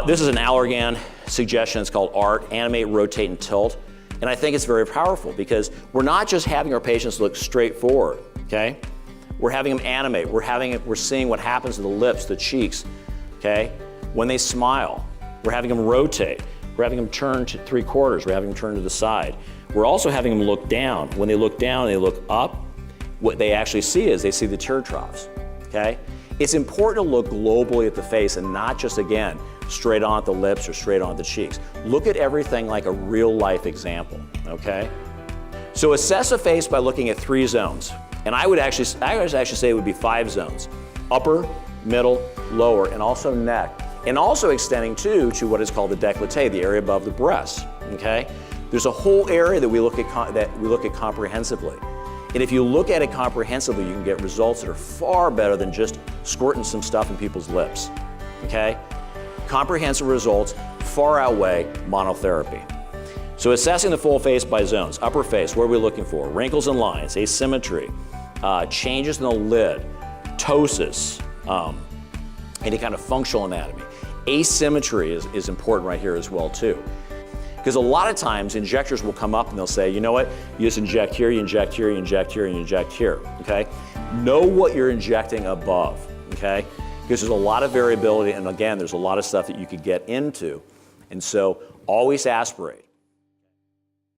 This is an Allergan suggestion. It's called ART, Animate Rotate and Tilt. And I think it's very powerful because we're not just having our patients look straight forward, okay? We're having them animate. We're seeing what happens to the lips, the cheeks, okay? When they smile, we're having them rotate. We're having them turn to 3/4. We're having them turn to the side. We're also having them look down. When they look down, they look up. What they actually see is they see the tear troughs, okay? It's important to look globally at the face and not just, again, straight on at the lips or straight on at the cheeks. Look at everything like a real life example, okay? So assess a face by looking at 3 zones. And I would actually say it would be 5 zones. Upper, middle, lower, and also neck. And also extending too to what is called the décolleté, the area above the breast, okay? There's a whole area that we look at comprehensively. And if you look at it comprehensively, you can get results that are far better than just squirting some stuff in people's lips, okay? Comprehensive results far outweigh monotherapy. So assessing the full face by zones. Upper face, what are we looking for? Wrinkles and lines, asymmetry, changes in the lid, ptosis, any kind of functional anatomy. Asymmetry is important right here as well too. Because a lot of times injectors will come up and they'll say, you know what, you just inject here, you inject here, you inject here, and you inject here, okay? Know what you're injecting above, okay? Because there's a lot of variability, and again, there's a lot of stuff that you could get into. And so always aspirate.